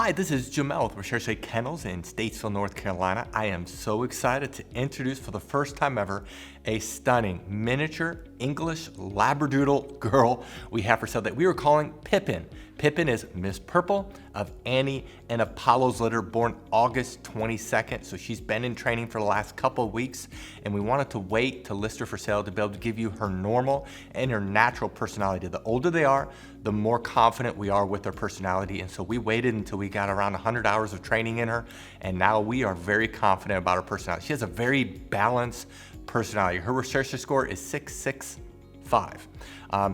Hi, this is Jamel with Recherche Kennels in Statesville, North Carolina. I am so excited to introduce for the first time ever a stunning miniature English Labradoodle girl we have for sale that we are calling Pippin. Pippin is Miss Purple of Annie and Apollo's litter, born August 22nd. So she's been in training for the last couple of weeks, and we wanted to wait to list her for sale to be able to give you her normal and her natural personality. The older they are, the more confident we are with their personality. And so we waited until we got around 100 hours of training in her, and now we are very confident about her personality. She has a very balanced personality. Her Recherche score is 665.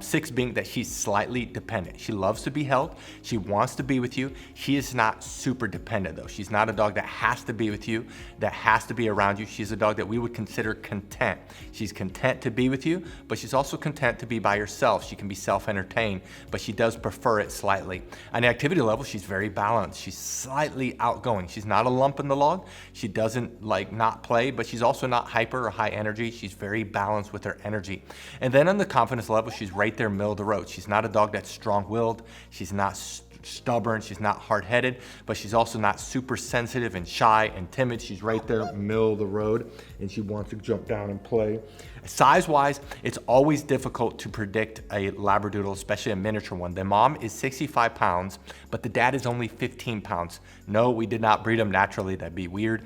6 being that she's slightly dependent. She loves to be held. She wants to be with you. She is not super dependent though. She's not a dog that has to be with you, that has to be around you. She's a dog that we would consider content. She's content to be with you, but she's also content to be by herself. She can be self-entertained, but she does prefer it slightly. On the activity level, she's very balanced. She's slightly outgoing. She's not a lump in the log. She doesn't like not play, but she's also not hyper or high energy. She's very balanced with her energy. And then on the confidence level, she's right there middle of the road. She's not a dog that's strong-willed. She's not stubborn. She's not hard-headed, but she's also not super sensitive and shy and timid. She's right there middle of the road, and she wants to jump down and play. Size-wise, it's always difficult to predict a Labradoodle, especially a miniature one. The mom is 65 pounds, but the dad is only 15 pounds. No, we did not breed them naturally. That'd be weird.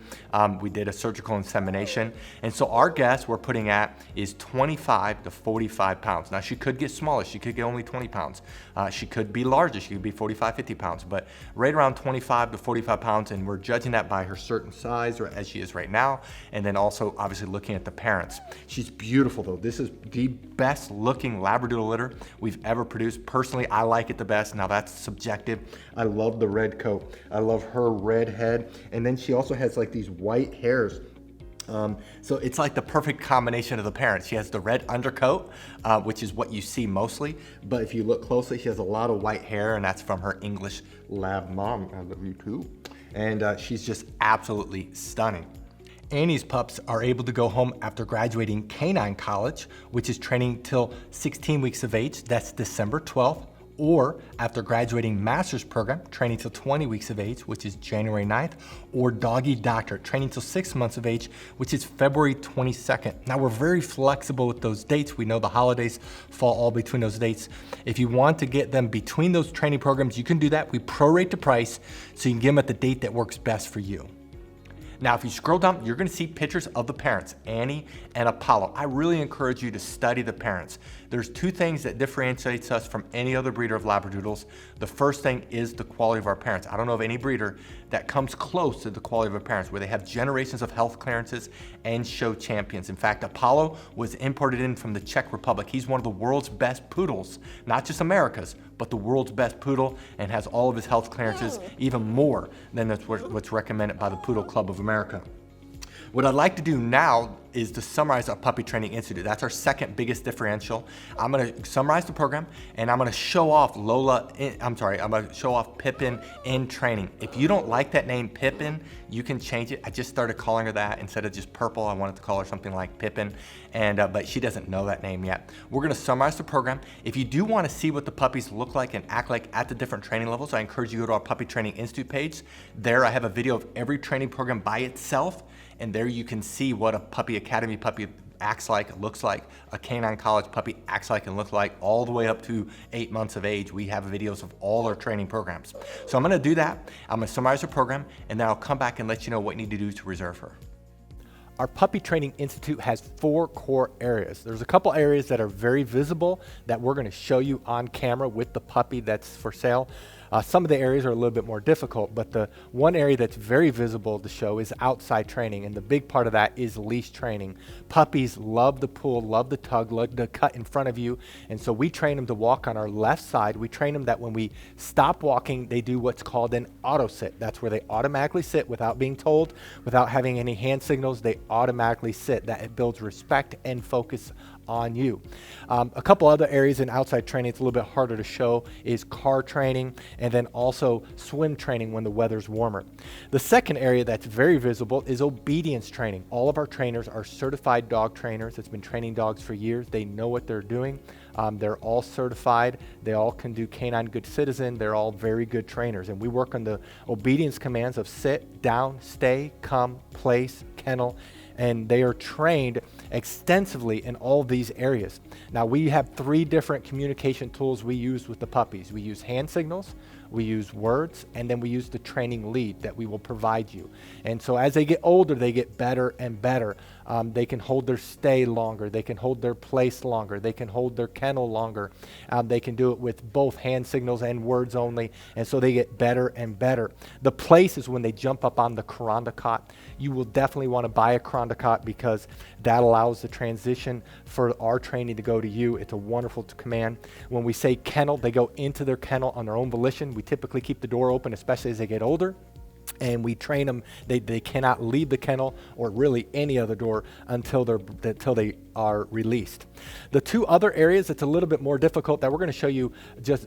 We did a surgical insemination. And so our guess we're putting at is 25 to 45 pounds. Now, she could get smaller. She could get only 20 pounds. She could be larger. She could be 45, 50 pounds, but right around 25 to 45 pounds. And we're judging that by her certain size, or as she is right now. And then also obviously looking at the parents. She's beautiful though. This is the best looking Labradoodle litter we've ever produced. Personally, I like it the best. Now that's subjective. I love the red coat. I love her red head. And then she also has like these white hairs. So it's like the perfect combination of the parents. She has the red undercoat, which is what you see mostly. But if you look closely, she has a lot of white hair, and that's from her English Lab mom. I love you too. And she's just absolutely stunning. Annie's pups are able to go home after graduating canine college, which is training till 16 weeks of age. That's December 12th. Or after graduating master's program, training till 20 weeks of age, which is January 9th, or doggy doctor, training till 6 months of age, which is February 22nd. Now we're very flexible with those dates. We know the holidays fall all between those dates. If you want to get them between those training programs, you can do that. We prorate the price so you can get them at the date that works best for you. Now, if you scroll down, you're gonna see pictures of the parents, Annie and Apollo. I really encourage you to study the parents. There's two things that differentiates us from any other breeder of Labradoodles. The first thing is the quality of our parents. I don't know of any breeder that comes close to the quality of our parents, where they have generations of health clearances and show champions. In fact, Apollo was imported in from the Czech Republic. He's one of the world's best poodles, not just America's, but the world's best poodle, and has all of his health clearances, even more than what's recommended by the Poodle Club of America. What I'd like to do now is to summarize our Puppy Training Institute. That's our second biggest differential. I'm gonna summarize the program, and I'm gonna show off I'm gonna show off Pippin in training. If you don't like that name Pippin, you can change it. I just started calling her that instead of just Purple. I wanted to call her something like Pippin, and but she doesn't know that name yet. We're gonna summarize the program. If you do wanna see what the puppies look like and act like at the different training levels, I encourage you to go to our Puppy Training Institute page. There I have a video of every training program by itself, and there you can see what a puppy academy puppy acts like, looks like, a canine college puppy acts like and looks like, all the way up to 8 months of age. We have videos of all our training programs. So I'm gonna do that. I'm gonna summarize the program, and then I'll come back and let you know what you need to do to reserve her. Our Puppy Training Institute has 4 core areas. There's a couple areas that are very visible that we're gonna show you on camera with the puppy that's for sale. Some of the areas are a little bit more difficult, but the one area that's very visible to show is outside training, and the big part of that is leash training. Puppies love the pull, love the tug, love the cut in front of you, and so we train them to walk on our left side. We train them that when we stop walking, they do what's called an auto sit. That's where they automatically sit without being told, without having any hand signals. They automatically sit. That it builds respect and focus on you. A couple other areas in outside training, it's a little bit harder to show, is car training, and then also swim training when the weather's warmer. The second area that's very visible is obedience training. All of our trainers are certified dog trainers that's been training dogs for years. They know what they're doing. They're all certified. They all can do Canine Good Citizen. They're all very good trainers. And we work on the obedience commands of sit, down, stay, come, place, kennel, and they are trained extensively in all these areas. Now, we have 3 different communication tools we use with the puppies. We use hand signals, we use words, and then we use the training lead that we will provide you. And so as they get older, they get better and better. They can hold their stay longer, they can hold their place longer, they can hold their kennel longer. They can do it with both hand signals and words only, and so they get better and better. The place is when they jump up on the Karandakot. You will definitely want to buy a Karandakot because that allows the transition for our training to go to you. It's a wonderful command. When we say kennel, they go into their kennel on their own volition. We typically keep the door open, especially as they get older. And we train them, they cannot leave the kennel or really any other door until they are released. The 2 other areas that's a little bit more difficult that we're going to show you just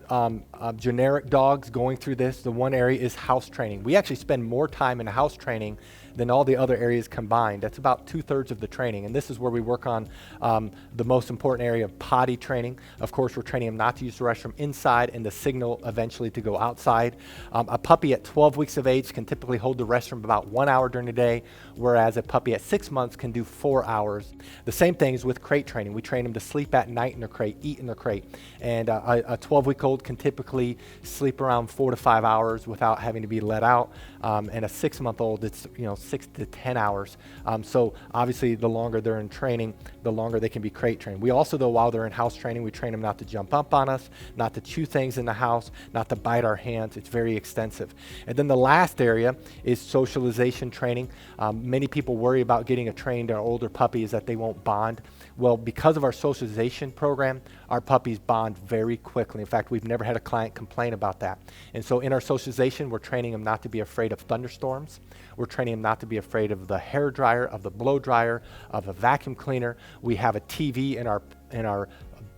generic dogs going through this. The one area is house training. We actually spend more time in house training than all the other areas combined. That's about 2/3 of the training. And this is where we work on the most important area of potty training. Of course, we're training them not to use the restroom inside and the signal eventually to go outside. A puppy at 12 weeks of age can typically hold the restroom about 1 hour during the day, whereas a puppy at 6 months can do 4 hours. The same thing is with crate training. We train them to sleep at night in their crate, eat in their crate. And a 12-week-old can typically sleep around 4 to 5 hours without having to be let out. And a 6-month-old, it's 6 to 10 hours. So obviously the longer they're in training, the longer they can be crate trained. We also, though, while they're in house training, we train them not to jump up on us, not to chew things in the house, not to bite our hands. It's very extensive. And then the last area is socialization training. Many people worry about getting a trained or older puppy is that they won't bond. Well, because of our socialization program, our puppies bond very quickly. In fact, we've never had a client complain about that. And so in our socialization, we're training them not to be afraid of thunderstorms. We're training them not to be afraid of the hair dryer, of the blow dryer, of a vacuum cleaner. We have a TV in our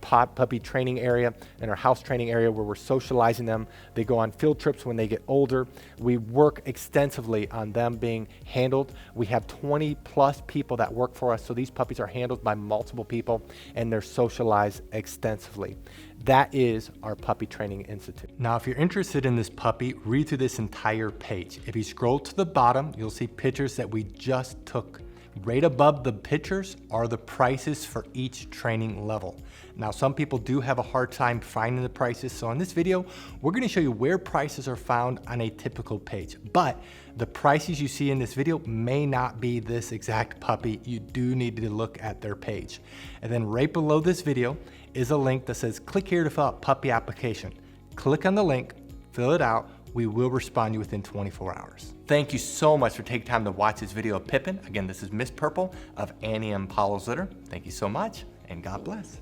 puppy training area, in our house training area, where we're socializing them. They go on field trips when they get older. We work extensively on them being handled. We have 20 plus people that work for us, so these puppies are handled by multiple people and they're socialized extensively. That is our Puppy Training Institute. Now, if you're interested in this puppy, read through this entire page. If you scroll to the bottom, you'll see pictures that we just took. Right above the pictures are the prices for each training level. Now, some people do have a hard time finding the prices, so in this video, we're going to show you where prices are found on a typical page. But the prices you see in this video may not be this exact puppy. You do need to look at their page. And then right below this video is a link that says, click here to fill out puppy application. Click on the link, fill it out. We will respond to you within 24 hours. Thank you so much for taking time to watch this video of Pippin. Again, this is Miss Purple of Annie and Paolo's Litter. Thank you so much, and God bless.